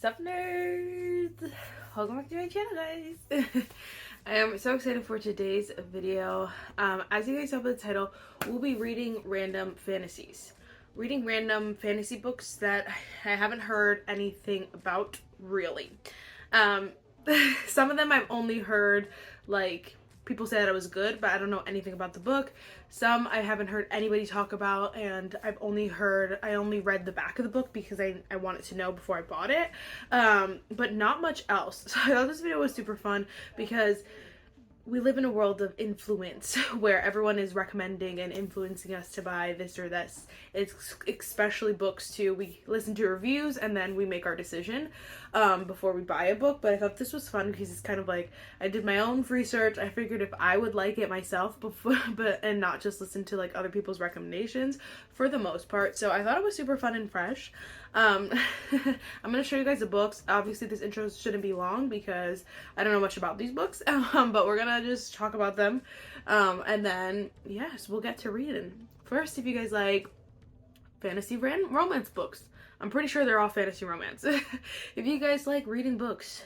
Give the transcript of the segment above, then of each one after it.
What's up, nerds? Welcome back to my channel, guys. I am so excited for today's video. As you guys saw by the title, we'll be reading random fantasies. Reading random fantasy books that I haven't heard anything about, really. Some of them I've only heard, like, people say that it was good, but I don't know anything about the book. Some I haven't heard anybody talk about, and I only read the back of the book because I wanted to know before I bought it. But not much else. So I thought this video was super fun because we live in a world of influence where everyone is recommending and influencing us to buy this or this. It's especially books too. We listen to reviews and then we make our decision before we buy a book. But I thought this was fun because it's kind of like I did my own research. I figured if I would like it myself and not just listen to like other people's recommendations for the most part. So I thought it was super fun and fresh. I'm gonna show you guys the books. Obviously this intro shouldn't be long because I don't know much about these books, but we're gonna just talk about them, and then yes, we'll get to reading. First, if you guys like fantasy romance books, I'm pretty sure they're all fantasy romance. If you guys like reading books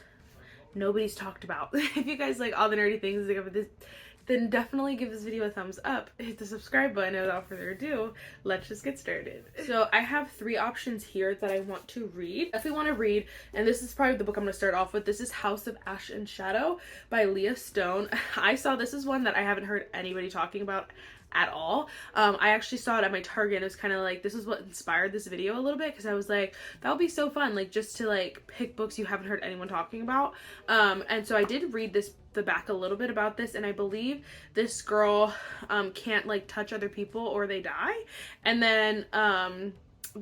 nobody's talked about, if you guys like all the nerdy things like this, then definitely give this video a thumbs up, hit the subscribe button, and without further ado, let's just get started. So I have three options here that I want to read. If we want to read, and this is probably the book I'm going to start off with, this is House of Ash and Shadow by Leah Stone. I saw this is one that I haven't heard anybody talking about at all. I actually saw it at my Target and it was kind of like, this is what inspired this video a little bit, because I was like, that would be so fun, like just to like pick books you haven't heard anyone talking about. And so I did read the back a little bit about this, and I believe this girl can't like touch other people or they die, and then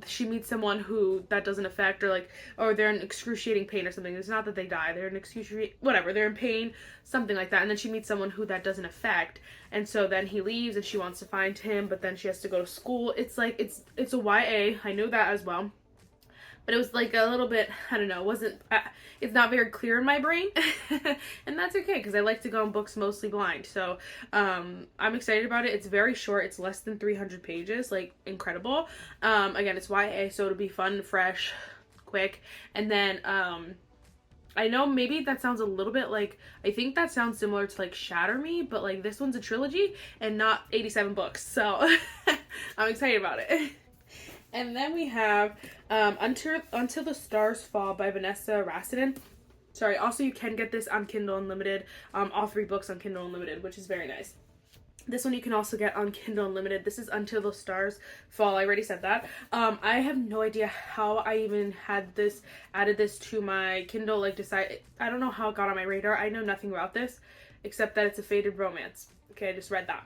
she meets someone who that doesn't affect, or they're in excruciating pain or something. It's not that they die, they're in excruciating, whatever, they're in pain, something like that, and then she meets someone who that doesn't affect, and so then he leaves and she wants to find him, but then she has to go to school. It's like, it's a YA, I know that as well, but it was like a little bit, I don't know, it's not very clear in my brain, and that's okay, because I like to go on books mostly blind, so I'm excited about it. It's very short, it's less than 300 pages, like, incredible. Again, it's YA, so it'll be fun, fresh, quick, and then, I know maybe that sounds a little bit like, I think that sounds similar to like Shatter Me, but like this one's a trilogy and not 87 books, so I'm excited about it. And then we have Until the Stars Fall by Vanessa Rassinen. Sorry, also you can get this on Kindle Unlimited, all three books on Kindle Unlimited, which is very nice. This one you can also get on Kindle Unlimited. This is Until the Stars Fall. I already said that. I have no idea how I even added this to my Kindle, I don't know how it got on my radar. I know nothing about this, except that it's a faded romance. Okay, I just read that.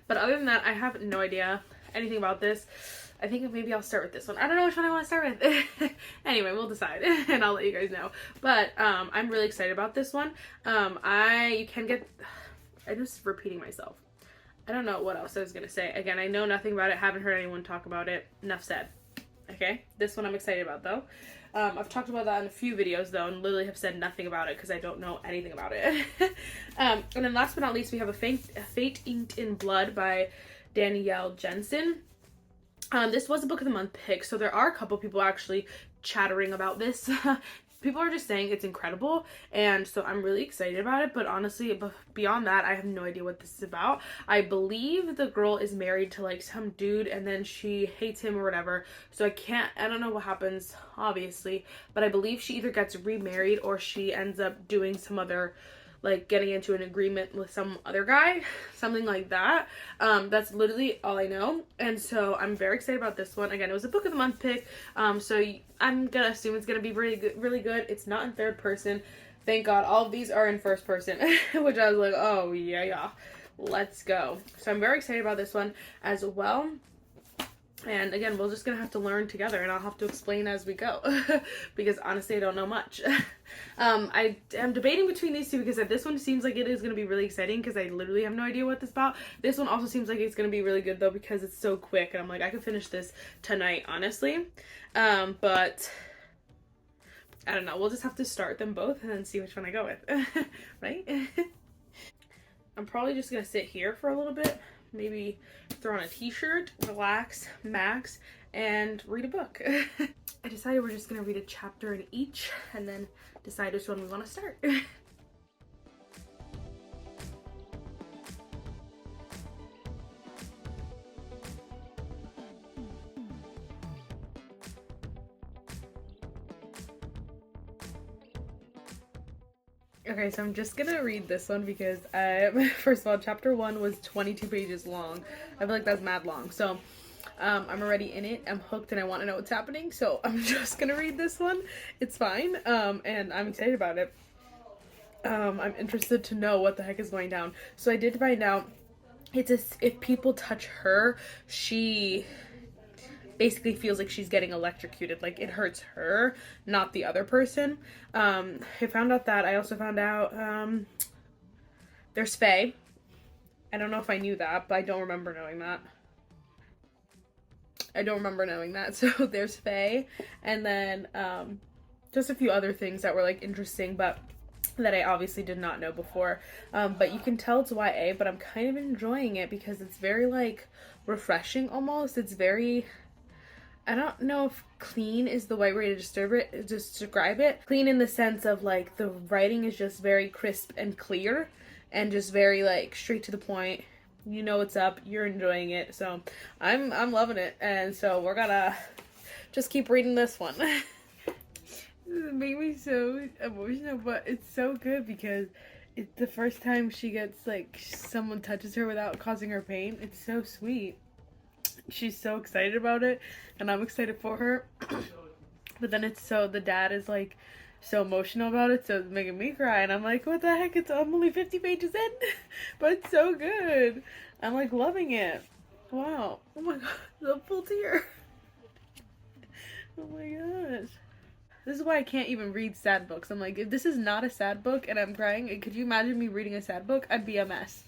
But other than that, I have no idea anything about this. I think maybe I'll start with this one. I don't know which one I want to start with. Anyway, we'll decide and I'll let you guys know. But I'm really excited about this one. I'm just repeating myself. I don't know what else I was going to say. Again, I know nothing about it. Haven't heard anyone talk about it. Enough said. Okay, this one I'm excited about though. I've talked about that in a few videos though, and literally have said nothing about it because I don't know anything about it. And then last but not least, we have a Fate Inked in Blood by Danielle Jensen. This was a book of the month pick, so there are a couple people actually chattering about this. People are just saying it's incredible, and so I'm really excited about it, but honestly, beyond that, I have no idea what this is about. I believe the girl is married to like some dude, and then she hates him or whatever, so I don't know what happens, obviously, but I believe she either gets remarried or she ends up doing some other, like getting into an agreement with some other guy, something like that. That's literally all I know, and so I'm very excited about this one. Again, it was a book of the month pick, so I'm gonna assume it's gonna be really good. It's not in third person, thank God. All of these are in first person, which I was like, oh yeah, let's go. So I'm very excited about this one as well. And again, we're just gonna have to learn together, and I'll have to explain as we go because honestly I don't know much. I am debating between these two because this one seems like it is going to be really exciting because I literally have no idea what this is about. This one also seems like it's going to be really good though because it's so quick, and I'm like, I could finish this tonight, honestly. But I don't know, we'll just have to start them both and then see which one I go with. Right? I'm probably just going to sit here for a little bit, maybe throw on a t-shirt, relax, max, and read a book. I decided we're just gonna read a chapter in each and then decide which one we want to start. Okay, so I'm just gonna read this one because first of all, chapter 1 was 22 pages long. I feel like that's mad long. So I'm already in it, I'm hooked, and I want to know what's happening, so I'm just gonna read this one. It's fine, and I'm excited about it. I'm interested to know what the heck is going down. So I did find out if people touch her, she basically feels like she's getting electrocuted, like it hurts her, not the other person. I found out that. I also found out there's Fae. I don't know if I knew that, but I don't remember knowing that. So there's Fae, and then just a few other things that were like interesting, but that I obviously did not know before. But you can tell it's YA, but I'm kind of enjoying it because it's very like refreshing almost. It's very, I don't know if clean is the right way to describe it. Clean in the sense of like the writing is just very crisp and clear and just very like straight to the point. You know what's up, you're enjoying it. So I'm loving it. And so we're gonna just keep reading this one. It made me so emotional, but it's so good because it's the first time she gets like someone touches her without causing her pain. It's so sweet. She's so excited about it, and I'm excited for her. But then the dad is like so emotional about it, so it's making me cry, and I'm like, what the heck, I'm only 50 pages in. But it's so good. I'm like loving it. Wow. Oh my god, the full tear. Oh my gosh. This is why I can't even read sad books. I'm like, if this is not a sad book and I'm crying, could you imagine me reading a sad book? I'd be a mess.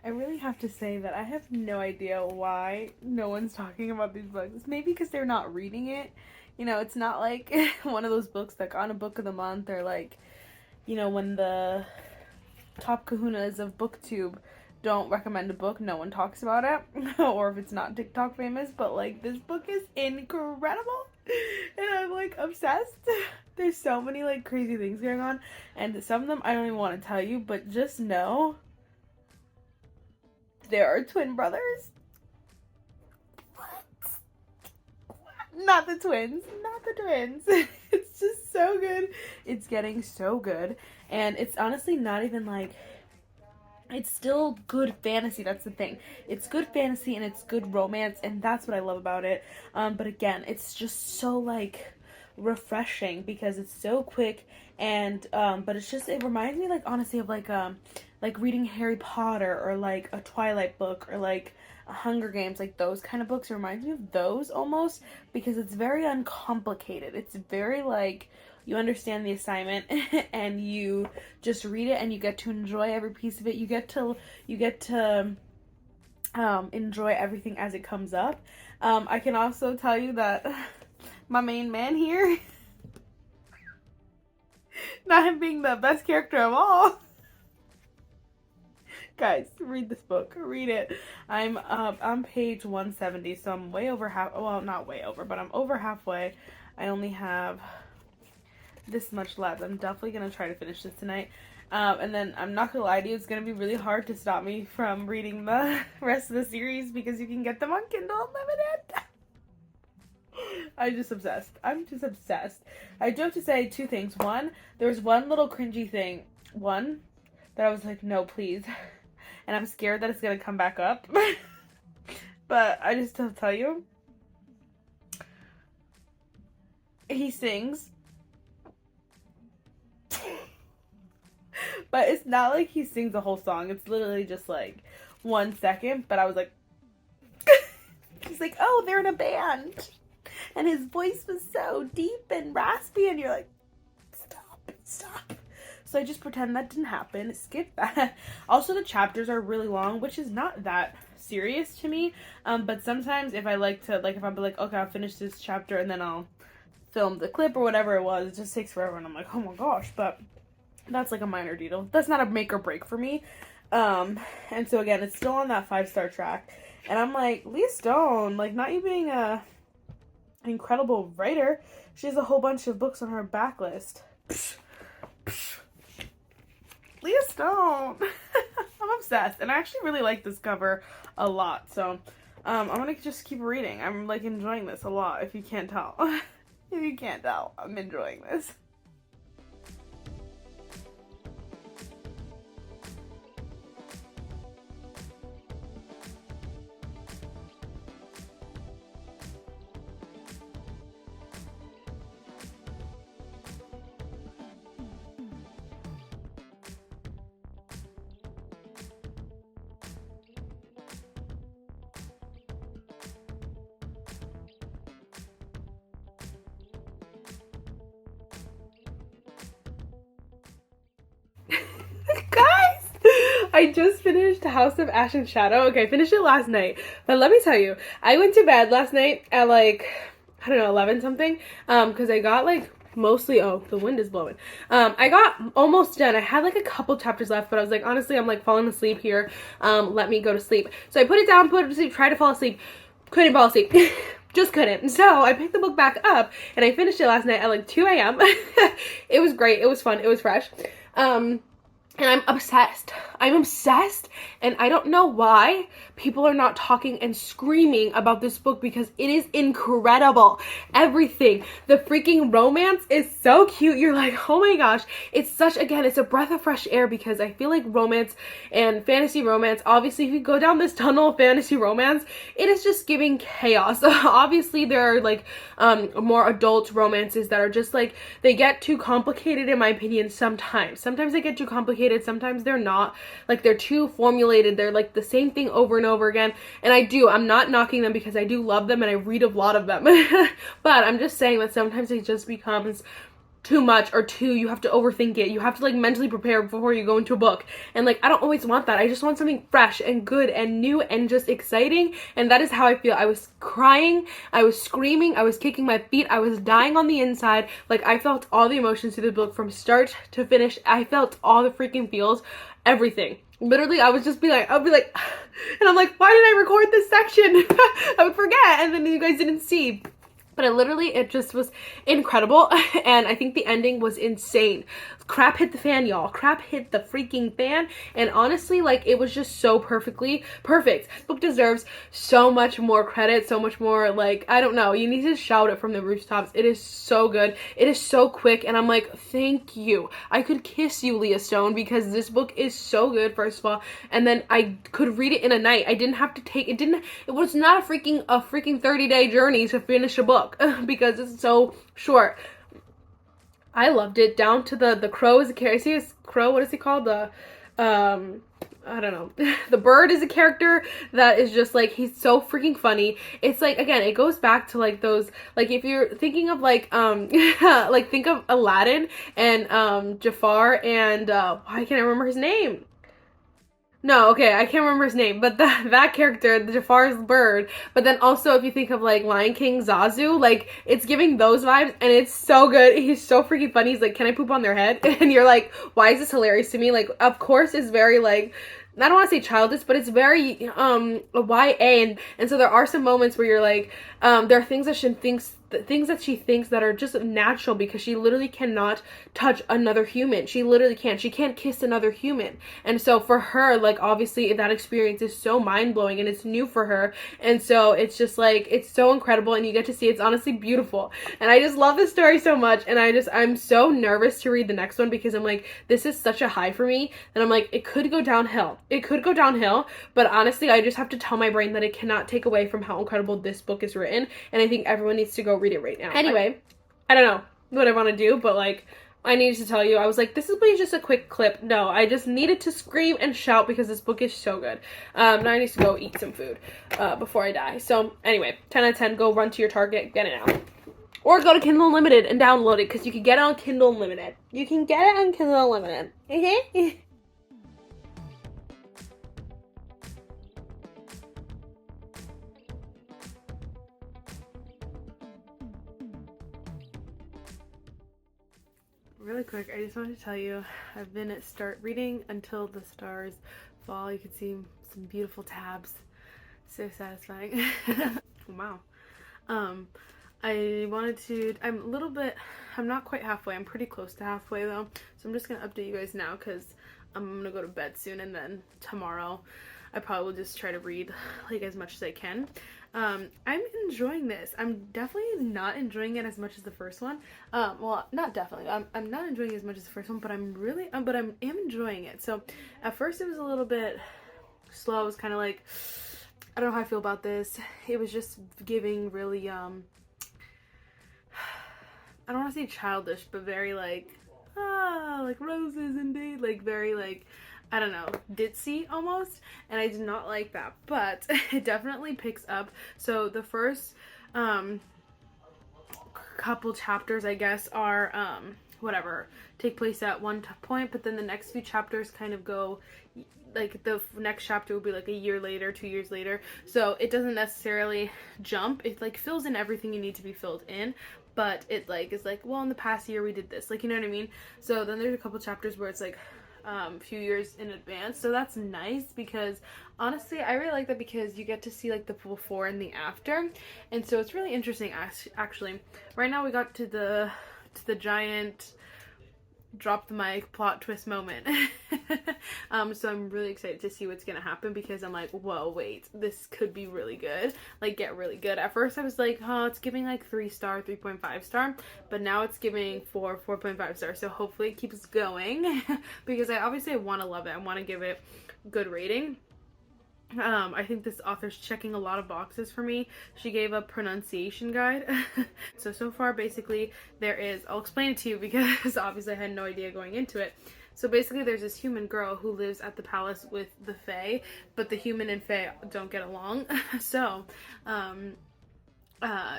I really have to say that I have no idea why no one's talking about these books. Maybe because they're not reading it. You know, it's not like one of those books like on a book of the month, or like, you know, when the top kahunas of booktube don't recommend a book, no one talks about it. Or if it's not TikTok famous. But like, this book is incredible and I'm like obsessed. There's so many like crazy things going on, and some of them I don't even want to tell you, but just know there are twin brothers. What? Not the twins. It's just so good. It's getting so good. And it's honestly not even like, it's still good fantasy. That's the thing. It's good fantasy and it's good romance, and that's what I love about it. But again, it's just so like refreshing because it's so quick, and but it's just, it reminds me like honestly of like reading Harry Potter or like a Twilight book or like a Hunger Games, like those kind of books. It reminds me of those almost, because it's very uncomplicated. It's very like, you understand the assignment and you just read it and you get to enjoy every piece of it. You get to enjoy everything as it comes up. I can also tell you that my main man here, not him being the best character of all. Guys, read this book. Read it. I'm on page 170, so I'm way over half. Well, not way over, but I'm over halfway. I only have this much left. I'm definitely gonna try to finish this tonight. And then I'm not gonna lie to you, it's gonna be really hard to stop me from reading the rest of the series because you can get them on Kindle Unlimited. I'm just obsessed. I do have to say two things. One, there was one little cringy thing. One, that I was like, no, please. And I'm scared that it's gonna come back up. But I just have to tell you, he sings. But it's not like he sings a whole song. It's literally just like 1 second. But I was like, he's like, oh, they're in a band. And his voice was so deep and raspy. And you're like, stop. So I just pretend that didn't happen. Skip that. Also, the chapters are really long, which is not that serious to me. But sometimes if I like to, like, if I'm like, okay, I'll finish this chapter and then I'll film the clip or whatever it was. It just takes forever, and I'm like, oh my gosh. But that's like a minor detail. That's not a make or break for me. And so again, it's still on that 5-star track. And I'm like, Leah Stone, like, not you being an incredible writer, she has a whole bunch of books on her backlist. Leah Stone. I'm obsessed. And I actually really like this cover a lot. So, I'm gonna just keep reading. I'm, like, enjoying this a lot, if you can't tell. If you can't tell, I'm enjoying this. Guys, I just finished House of Ash and Shadow. Okay, I finished it last night. But let me tell you, I went to bed last night at like, I don't know, 11 something. Because I got like mostly, oh, the wind is blowing. I got almost done. I had like a couple chapters left, but I was like, honestly, I'm like falling asleep here. Let me go to sleep. So I put it down, put it to sleep, tried to fall asleep. Couldn't fall asleep. Just couldn't. So I picked the book back up and I finished it last night at like 2 a.m. It was great. It was fun. It was fresh. And I'm obsessed. I'm obsessed, and I don't know why people are not talking and screaming about this book because it is incredible. Everything. The freaking romance is so cute. You're like, oh my gosh. It's such, again, it's a breath of fresh air because I feel like romance and fantasy romance, obviously, if you go down this tunnel of fantasy romance, it is just giving chaos. Obviously, there are like more adult romances that are just like, they get too complicated in my opinion sometimes. Sometimes they get too complicated. Sometimes they're not, like they're too formulated. They're like the same thing over and over again. And I'm not knocking them because I do love them and I read a lot of them. But I'm just saying that sometimes it just becomes too much, or you have to overthink it. You have to like mentally prepare before you go into a book. And like, I don't always want that. I just want something fresh and good and new and just exciting. And that is how I feel. I was crying, I was screaming, I was kicking my feet, I was dying on the inside. Like, I felt all the emotions through the book from start to finish. I felt all the freaking feels, everything. Literally, I would just be like, I'll be like, and I'm like, why did I record this section? I would forget, and then you guys didn't see. But it just was incredible. And I think the ending was insane. Crap hit the fan, y'all. Crap hit the freaking fan. And honestly, like, it was just so perfectly perfect. This book deserves so much more credit, so much more, like, I don't know. You need to shout it from the rooftops. It is so good. It is so quick. And I'm like, thank you. I could kiss you, Leah Stone, because this book is so good, first of all. And then I could read it in a night. I didn't have to take, it was not a freaking 30-day journey to finish a book. Because it's so short. I loved it down to the crow is a character. See this crow? What is he called? The I don't know. The bird is a character that is just like, he's so freaking funny. It's like, again, it goes back to like those, like if you're thinking of like like think of Aladdin and Jafar and why can't I remember his name? No, okay, I can't remember his name, but that character, the Jafar's bird, but then also if you think of like Lion King Zazu, like it's giving those vibes and it's so good. He's so freaking funny. He's like, can I poop on their head? And you're like, why is this hilarious to me? Like, of course it's very like, I don't want to say childish, but it's very YA, and so there are some moments where you're like, there are things that she thinks that are just natural because she literally cannot touch another human. She literally can't. She can't kiss another human. And so for her, like, obviously that experience is so mind-blowing and it's new for her. And so it's just like, it's so incredible and you get to see it's honestly beautiful. And I just love this story so much. And I'm so nervous to read the next one because I'm like, this is such a high for me. And I'm like, it could go downhill. It could go downhill. But honestly, I just have to tell my brain that it cannot take away from how incredible this book is written. And I think everyone needs to go read it right now. Anyway, I don't know what I want to do, but like, I needed to tell you. I was like, this is just a quick clip. No, I just needed to scream and shout because this book is so good. Now I need to go eat some food before I die. So anyway, 10 out of 10, go run to your Target, get it out. Or go to Kindle Unlimited and download it because you can get it on Kindle Unlimited. You can get it on Kindle Unlimited. Okay? really quick, I just wanted to tell you, I've been reading Until the Stars Fall. You can see some beautiful tabs. So satisfying. Wow. I'm not quite halfway. I'm pretty close to halfway though. So I'm just going to update you guys now because I'm going to go to bed soon, and then tomorrow I probably will just try to read like as much as I can. I'm enjoying this. I'm definitely not enjoying it as much as the first one. Well, not definitely. I'm not enjoying it as much as the first one, but I'm enjoying it. So at first it was a little bit slow. It was kind of like, I don't know how I feel about this. It was just giving really, I don't want to say childish, but very like roses and days, like very like, I don't know, ditzy almost, and I did not like that, but it definitely picks up. So the first couple chapters, I guess, are whatever, take place at one point, but then the next few chapters kind of go, like the next chapter will be like a year later, 2 years later, so it doesn't necessarily jump. It like fills in everything you need to be filled in, but it like is like, well, in the past year we did this, like, you know what I mean? So then there's a couple chapters where it's like a few years in advance, so that's nice, because honestly I really like that, because you get to see like the before and the after, and so it's really interesting. Actually, right now we got to the giant drop the mic plot twist moment. So I'm really excited to see what's gonna happen, because I'm like, whoa, wait, this could be really good, like get really good. At first I was like, oh, it's giving like 3 star, 3.5 star, but now it's giving 4.5 stars, so hopefully it keeps going. Because I obviously want to love it, I want to give it good rating. I think this author's checking a lot of boxes for me. She gave a pronunciation guide. So far, basically, I'll explain it to you, because obviously I had no idea going into it. So basically, there's this human girl who lives at the palace with the Fae, but the human and Fae don't get along. So,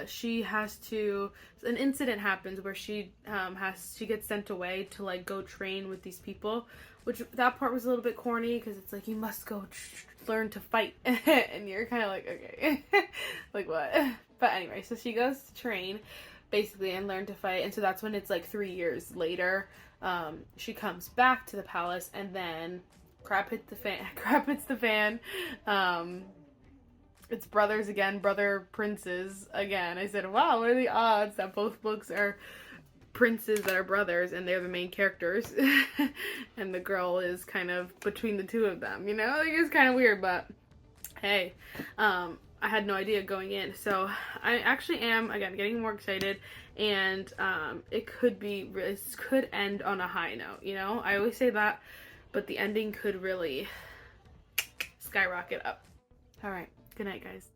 she has to, an incident happens where she gets sent away to like go train with these people, which that part was a little bit corny, because it's like, you must go learn to fight, and you're kind of like, okay, like what? But anyway, so she goes to train basically and learn to fight, and so that's when it's like 3 years later, she comes back to the palace, and then crap hits the fan. It's brothers again, brother princes again. I said, wow, what are the odds that both books are princes that are brothers, and they're the main characters, and the girl is kind of between the two of them, you know? Like, it's kind of weird, but hey, I had no idea going in, so I actually am, again, getting more excited, and it could end on a high note, you know? I always say that, but the ending could really skyrocket up. Alright, good night, guys.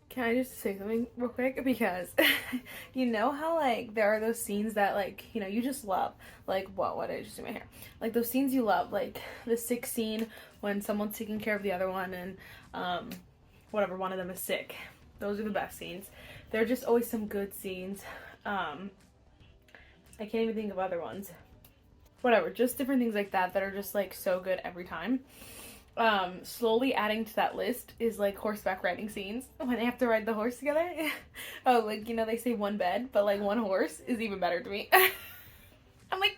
Can I just say something real quick? Because you know how like there are those scenes that like, you know, you just love. Like, what did I just do my hair? Like those scenes you love, like the sick scene when someone's taking care of the other one, and whatever, one of them is sick. Those are the best scenes. There are just always some good scenes. I can't even think of other ones. Whatever, just different things like that are just like so good every time. Slowly adding to that list is like horseback riding scenes when they have to ride the horse together. Oh, like, you know, they say one bed, but like one horse is even better to me. I'm like,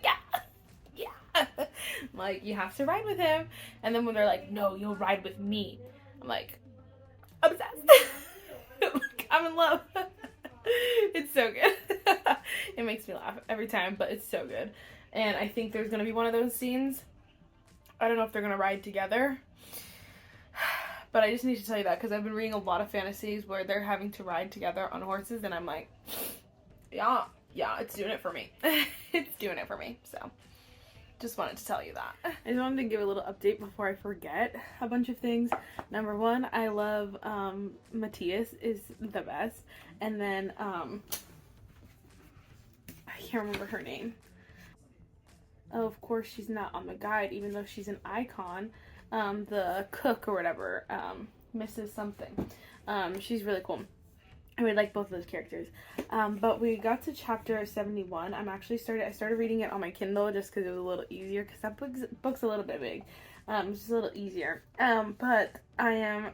yeah. Like, you have to ride with him. And then when they're like, no, you'll ride with me, I'm like, obsessed. Like, I'm in love. It's so good. It makes me laugh every time, but it's so good. And I think there's gonna be one of those scenes. I don't know if they're gonna ride together, But I just need to tell you that because I've been reading a lot of fantasies where they're having to ride together on horses, and I'm like, yeah, it's doing it for me. It's doing it for me. So just wanted to tell you that. I just wanted to give a little update before I forget a bunch of things. Number one, I love Matthias is the best. And then I can't remember her name. Oh, of course she's not on the guide, even though she's an icon. The cook or whatever, Mrs. something. She's really cool. I really like both of those characters. But we got to chapter 71. I started reading it on my Kindle just because it was a little easier, because that book's a little bit big. It's just a little easier. But I am,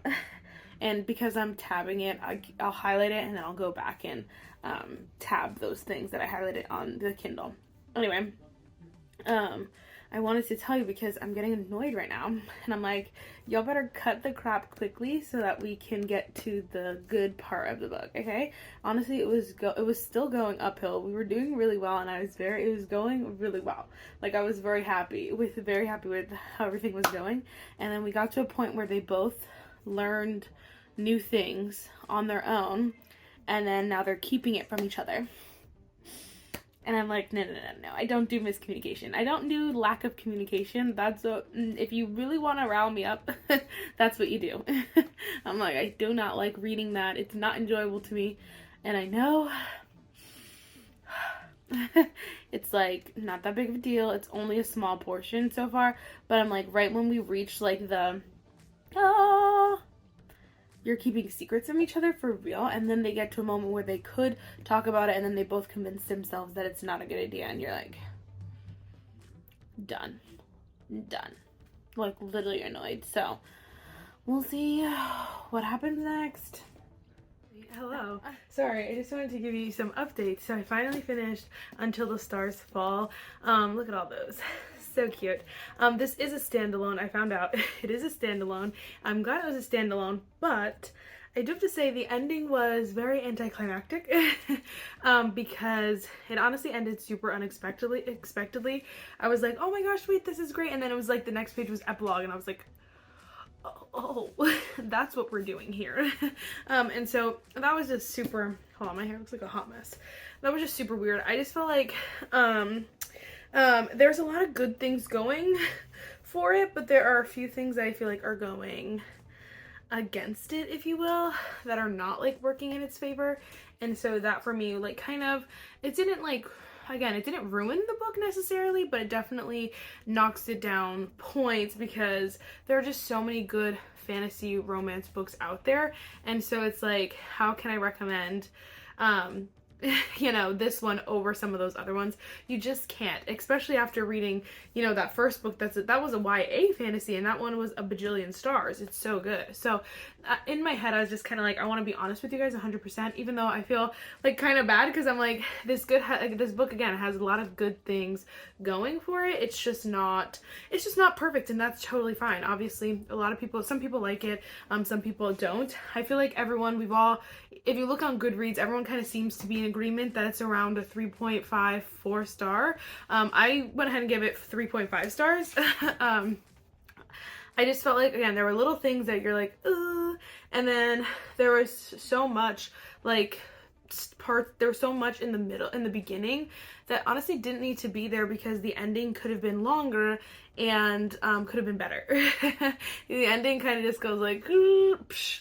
and because I'm tabbing it, I'll highlight it and then I'll go back and tab those things that I highlighted on the Kindle. Anyway, I wanted to tell you because I'm getting annoyed right now, and I'm like, y'all better cut the crap quickly so that we can get to the good part of the book, okay? Honestly, it was still going uphill. We were doing really well, and it was going really well. Like, I was very happy with how everything was going, and then we got to a point where they both learned new things on their own, and then now they're keeping it from each other. And I'm like, no. I don't do miscommunication. I don't do lack of communication. If you really want to rile me up, that's what you do. I'm like, I do not like reading that. It's not enjoyable to me. And I know it's like not that big of a deal. It's only a small portion so far. But I'm like, right when we reach like the, you're keeping secrets from each other for real, and then they get to a moment where they could talk about it, and then they both convince themselves that it's not a good idea, and you're like, done, like literally annoyed. So we'll see what happens next. Hello. Sorry, I just wanted to give you some updates. So I finally finished Until the Stars Fall. Look at all those. So cute. This is a standalone. I found out it is a standalone. I'm glad it was a standalone, but I do have to say the ending was very anticlimactic because it honestly ended super unexpectedly. I was like, oh my gosh, wait, this is great. And then it was like the next page was epilogue, and I was like, oh, that's what we're doing here. And so that was just super, hold on, my hair looks like a hot mess. That was just super weird. I just felt like, there's a lot of good things going for it, but there are a few things that I feel like are going against it, if you will, that are not like working in its favor. And so that for me, like, kind of, it didn't like, again, it didn't ruin the book necessarily, but it definitely knocks it down points because there are just so many good fantasy romance books out there. And so it's like, how can I recommend you know, this one over some of those other ones? You just can't, especially after reading, you know, that first book that was a YA fantasy, and that one was a bajillion stars. It's so good. So in my head, I was just kind of like, I want to be honest with you guys 100%, even though I feel like kind of bad because I'm like, this book again has a lot of good things going for it. It's just not perfect, and that's totally fine. Obviously, some people like it, some people don't. I feel like everyone, if you look on Goodreads, everyone kind of seems to be in agreement that it's around a 3.54 star. I went ahead and gave it 3.5 stars. I just felt like, again, there were little things that you're like, ugh, and then there was so much, like, there was so much in the beginning that honestly didn't need to be there because the ending could have been longer and could have been better. The ending kind of just goes like, psh,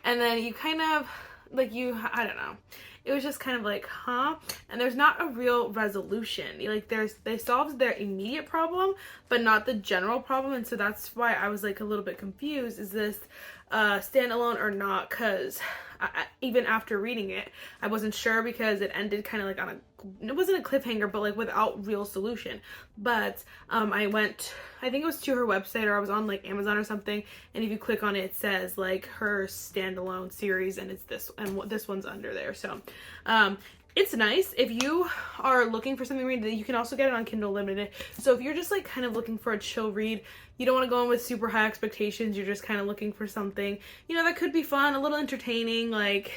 and then you kind of, like, I don't know. It was just kind of like, huh? And there's not a real resolution. Like, they solved their immediate problem, but not the general problem. And so that's why I was like a little bit confused. Is this standalone or not? Because even after reading it, I wasn't sure because it ended kind of like it wasn't a cliffhanger, but like without real solution. But I think it was to her website, or I was on like Amazon or something, and if you click on it, it says like her standalone series, and it's this, and this one's under there. So it's nice. If you are looking for something to read, you can also get it on Kindle Limited. So if you're just like kind of looking for a chill read, you don't want to go in with super high expectations, you're just kind of looking for something, you know, that could be fun, a little entertaining, like,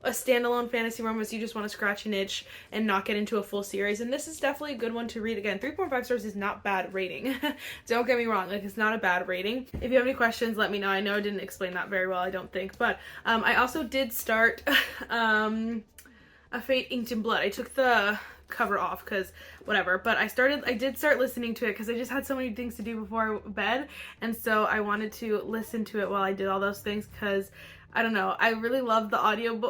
a standalone fantasy romance you just want to scratch an itch and not get into a full series. And this is definitely a good one to read. Again, 3.5 stars is not bad rating. Don't get me wrong, like, it's not a bad rating. If you have any questions, let me know. I know I didn't explain that very well, I don't think, but I also did start A Fate Inked in Blood. I took the cover off because whatever, but I did start listening to it because I just had so many things to do before bed, and so I wanted to listen to it while I did all those things because I don't know, I really love the audibles,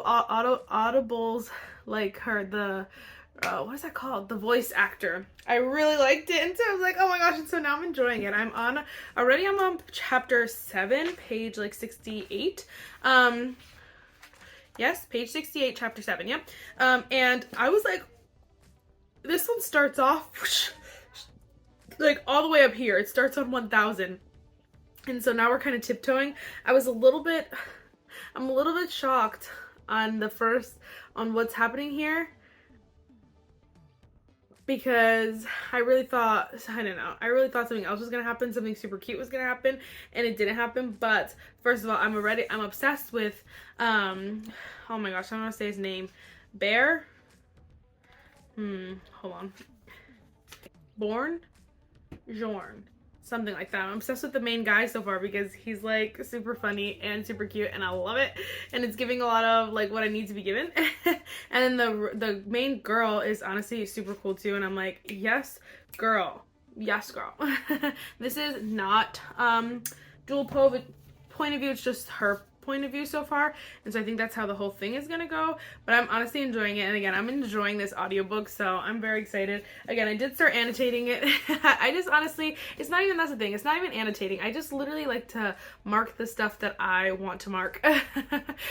like what is that called? The voice actor. I really liked it, and so I was like, oh my gosh, and so now I'm enjoying it. I'm on chapter 7, page like 68. Yes, page 68, chapter 7, yep. And I was like, this one starts off like all the way up here. It starts on 1000. And so now we're kind of tiptoeing. I'm a little bit shocked on what's happening here, because I really thought something else was gonna happen, something super cute was gonna happen, and it didn't happen. But first of all, I'm obsessed with oh my gosh, I don't want to say his name. Bear? Hold on. Jorn. Something like that. I'm obsessed with the main guy so far because he's like super funny and super cute, and I love it. And it's giving a lot of like what I need to be given. And then the main girl is honestly super cool too, and I'm like, yes, girl. Yes, girl. This is not dual point of view, it's just her point of view so far, and so I think that's how the whole thing is gonna go. But I'm honestly enjoying it, and again, I'm enjoying this audiobook, so I'm very excited. Again, I did start annotating it. I just honestly, that's the thing, it's not even annotating. I just literally like to mark the stuff that I want to mark.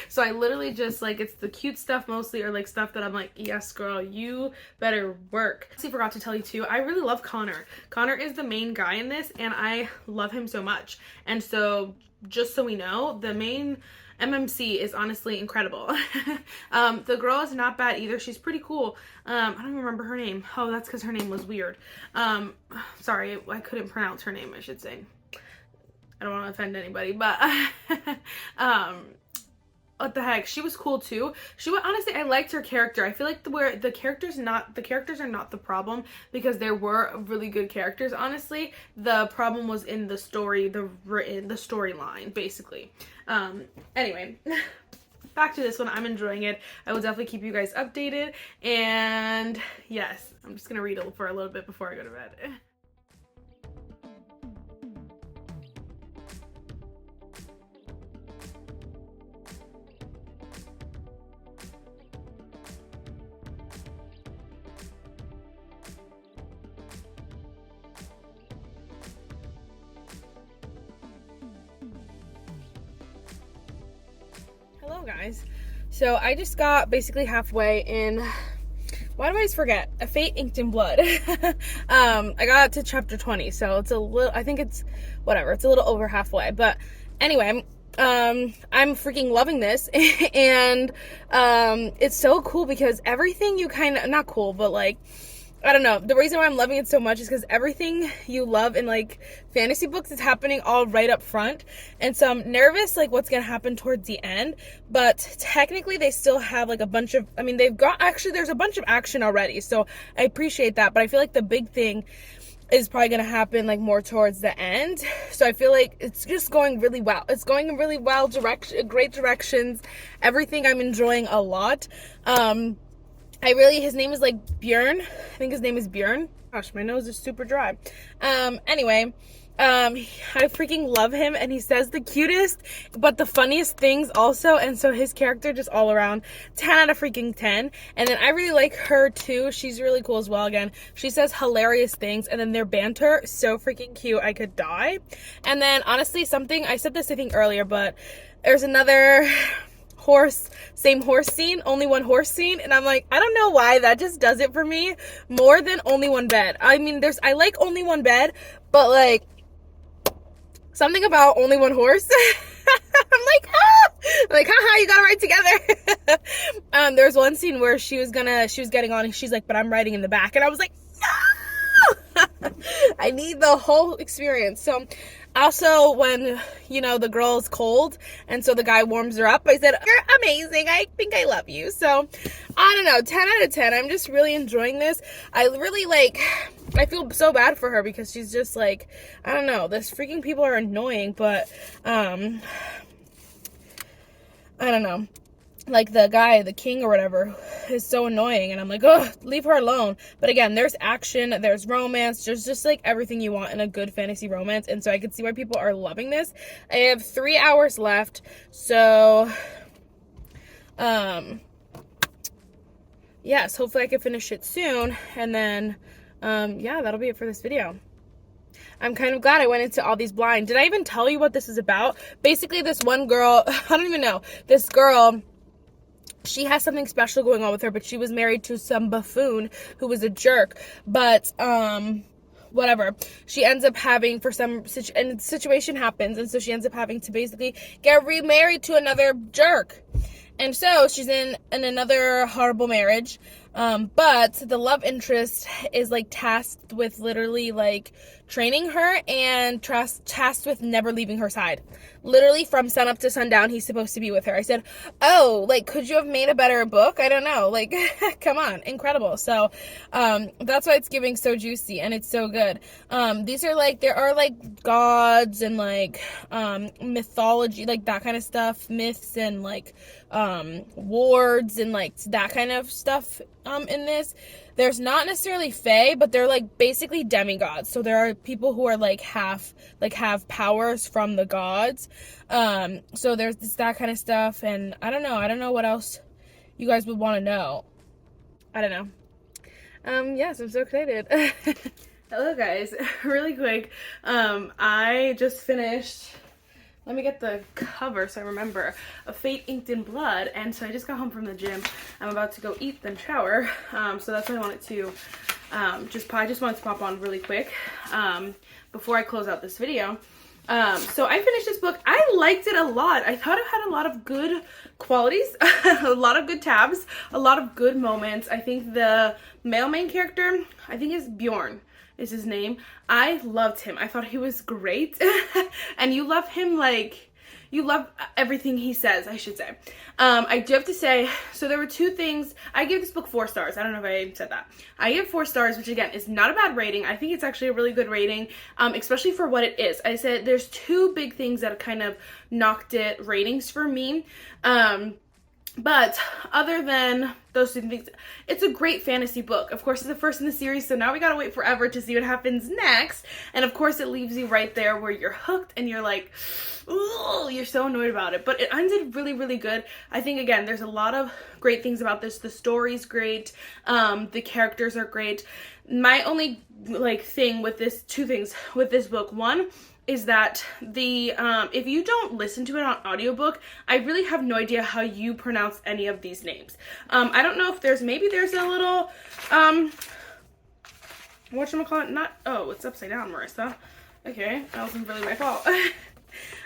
So I literally just like, it's the cute stuff mostly, or like stuff that I'm like, yes girl, you better work. I actually forgot to tell you too, I really love Connor. Connor is the main guy in this, and I love him so much. And so just so we know, the main MMC is honestly incredible. The girl is not bad either. She's pretty cool. I don't remember her name. Oh, that's because her name was weird. Sorry, I couldn't pronounce her name, I should say. I don't want to offend anybody, but what the heck, she was cool too. Honestly, I liked her character. I feel like the characters are not the problem, because there were really good characters, honestly. The problem was in the story, the storyline, basically. Anyway, back to this one. I'm enjoying it. I will definitely keep you guys updated, and yes, I'm just gonna read it for a little bit before I go to bed. Hello guys, so I just got basically halfway in, why do I always forget? A Fate Inked in Blood. I got to chapter 20, so it's a little, I think it's whatever, it's a little over halfway, but anyway, I'm freaking loving this. And it's so cool because everything you kind of, not cool, but like, I don't know, the reason why I'm loving it so much is because everything you love in like fantasy books is happening all right up front, and so I'm nervous like what's gonna happen towards the end. But technically they still have like a bunch of, I mean, there's a bunch of action already, so I appreciate that. But I feel like the big thing is probably gonna happen like more towards the end, so I feel like it's just going really well. It's going in really well, great directions, everything I'm enjoying a lot. His name is like Bjorn. I think his name is Bjorn. Gosh, my nose is super dry. Anyway, I freaking love him, and he says the cutest but the funniest things also, and so his character just all around 10 out of freaking 10. And then I really like her too. She's really cool as well. Again, she says hilarious things, and then their banter, so freaking cute, I could die. And then honestly, I said this I think earlier, but there's another same horse scene, only one horse scene, and I'm like, I don't know why, that just does it for me more than only one bed. I mean, I like only one bed, but like something about only one horse. I'm like, haha, you got it right together. There's one scene where she was getting on, and she's like, but I'm riding in the back, and I was like, no. I need the whole experience. So Also, when, you know, the girl is cold and so the guy warms her up, I said, you're amazing, I think I love you. So I don't know, 10 out of 10. I'm just really enjoying this. I really I feel so bad for her because she's just like, I don't know, this freaking people are annoying, but I don't know, like the guy, the king or whatever, is so annoying, and I'm like, oh, leave her alone. But again, there's action, there's romance, there's just like everything you want in a good fantasy romance, and so I can see why people are loving this. I have 3 hours left, so yes, hopefully I can finish it soon, and then yeah, that'll be it for this video. I'm kind of glad I went into all these blind. Did I even tell you what this is about? Basically, this one girl, I don't even know, this girl, she has something special going on with her, but she was married to some buffoon who was a jerk. But, whatever. She ends up having, and the situation happens, and so she ends up having to basically get remarried to another jerk. And so she's in another horrible marriage. But the love interest is like tasked with literally like training her and tasked with never leaving her side. Literally from sun up to sundown, he's supposed to be with her. I said, oh, like, could you have made a better book? I don't know. Like, come on, incredible. So, that's why it's giving so juicy and it's so good. These are like, there are like gods and like, mythology, like that kind of stuff, myths and like, wards and like that kind of stuff, in this. There's not necessarily fae, but they're like basically demigods. So there are people who are like have powers from the gods. So there's that kind of stuff, and I don't know what else you guys would want to know. I don't know. Yes, I'm so excited. Hello guys, really quick. I just finished, let me get the cover so I remember, A Fate Inked in Blood, and so I just got home from the gym. I'm about to go eat then shower, so that's why I wanted to I just wanted to pop on really quick before I close out this video. So I finished this book. I liked it a lot. I thought it had a lot of good qualities, a lot of good tabs, a lot of good moments. I think the male main character, I think is Bjorn is his name. I loved him. I thought he was great. And you love him, like, you love everything he says, I should say. I do have to say, so there were 2 things. I gave this book 4 stars. I don't know if I said that. I gave 4 stars, which again is not a bad rating. I think it's actually a really good rating, especially for what it is. I said there's 2 big things that kind of knocked it ratings for me. But other than those 2 things, it's a great fantasy book. Of course, it's the first in the series, so now we gotta wait forever to see what happens next. And of course, it leaves you right there where you're hooked and you're like, ooh, you're so annoyed about it. But it ended really, really good. I think, again, there's a lot of great things about this. The story's great. The characters are great. My only, like, thing with this, 2 things with this book. One is that the if you don't listen to it on audiobook, I really have no idea how you pronounce any of these names. I don't know if there's a little whatchamacallit, not, oh, it's upside down, Marissa. Okay, that wasn't really my fault.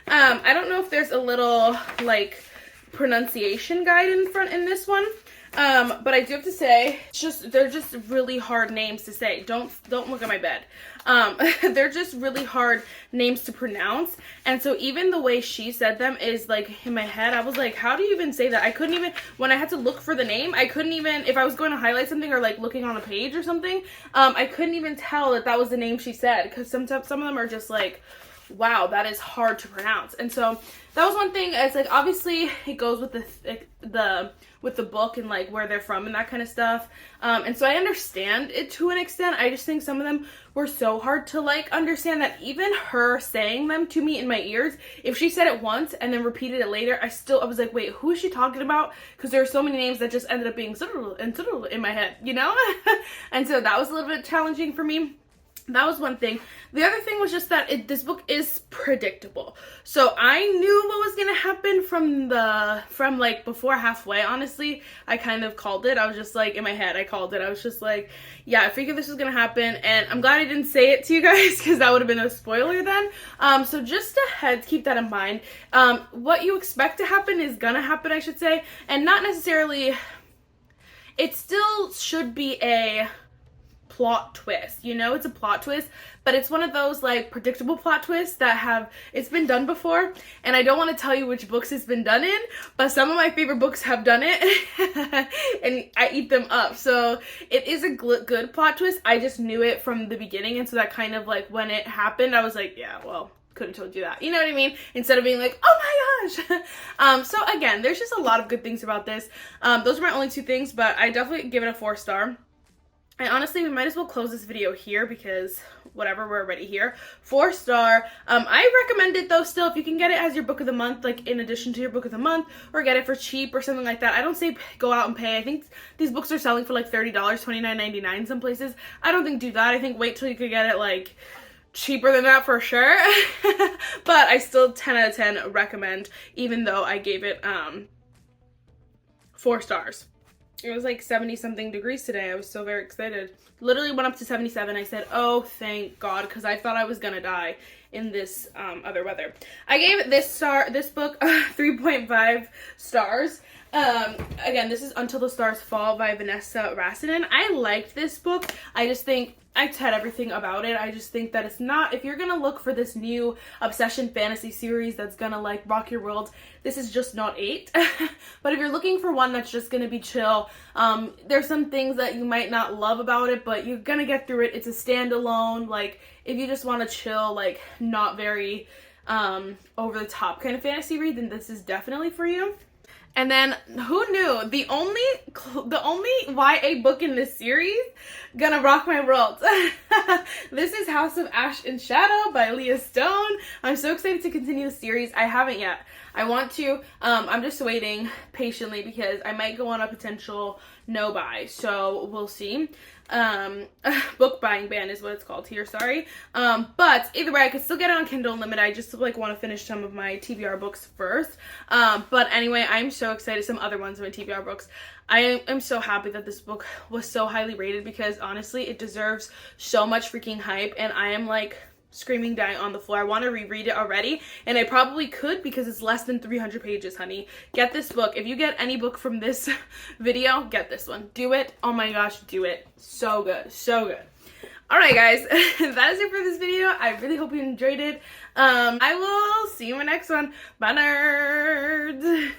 I don't know if there's a little like pronunciation guide in this one. But I do have to say, they're just really hard names to say. Don't look at my bed. They're just really hard names to pronounce. And so even the way she said them is like, in my head, I was like, how do you even say that? I couldn't even, when I had to look for the name, I couldn't even, if I was going to highlight something or like looking on a page or something, I couldn't even tell that was the name she said. Because sometimes some of them are just like, wow, that is hard to pronounce. And so that was one thing. It's like, obviously it goes with the book and like where they're from and that kind of stuff. And so I understand it to an extent. I just think some of them were so hard to like understand that even her saying them to me in my ears, if she said it once and then repeated it later, I was like, wait, who is she talking about? Because there are so many names that just ended up being in my head, you know? And so that was a little bit challenging for me. That was one thing. The other thing was just that this book is predictable. So I knew what was going to happen from like before halfway, honestly. I kind of called it. I was just like, in my head, I called it. I was just like, yeah, I figured this was going to happen. And I'm glad I didn't say it to you guys because that would have been a spoiler then. So just ahead, keep that in mind. What you expect to happen is going to happen, I should say. And not necessarily, it still should be a plot twist. You know, it's a plot twist, but it's one of those like predictable plot twists that it's been done before. And I don't want to tell you which books it's been done in, but some of my favorite books have done it and I eat them up. So it is a good plot twist. I just knew it from the beginning, and so that kind of like when it happened, I was like, yeah, well, could have told you that. You know what I mean? Instead of being like, oh my gosh. So again, there's just a lot of good things about this. Those are my only 2 things, but I definitely give it a 4-star. And honestly, we might as well close this video here because whatever, we're already here. 4-star. I recommend it though still if you can get it as your book of the month, like in addition to your book of the month, or get it for cheap or something like that. I don't say go out and pay. I think these books are selling for like $30, $29.99 some places. I don't think do that. I think wait till you could get it like cheaper than that for sure. But I still 10 out of 10 recommend, even though I gave it 4 stars. It was like 70 something degrees today. I was so very excited. Literally went up to 77. I said, oh, thank God, because I thought I was gonna die in this other weather. I gave this book 3.5 stars. Again, this is Until the Stars Fall by Vanessa Rasinen. I liked this book. I just think I said everything about it. I just think that it's not, if you're gonna look for this new obsession fantasy series that's gonna like rock your world, this is just not it. But if you're looking for one that's just gonna be chill, there's some things that you might not love about it, but you're gonna get through it. It's a standalone, like if you just want to chill, like not very over the top kind of fantasy read, then this is definitely for you. And then, who knew, the only YA book in this series gonna rock my world. This is House of Ash and Shadow by Leah Stone. I'm so excited to continue the series. I haven't yet. I want to. I'm just waiting patiently because I might go on a potential no buy. So we'll see. Book buying ban is what it's called here, sorry. But either way, I could still get it on Kindle Unlimited. I just like want to finish some of my TBR books first. But anyway, I'm so excited. Some other ones of my TBR books. I am so happy that this book was so highly rated because honestly, it deserves so much freaking hype, and I am like screaming dying on the floor. I want to reread it already, and I probably could because it's less than 300 pages, honey. Get this book. If you get any book from this video, get this one. Do it. Oh my gosh, do it. So good. So good. Alright guys, that is it for this video. I really hope you enjoyed it. I will see you in my next one. Bye, nerds!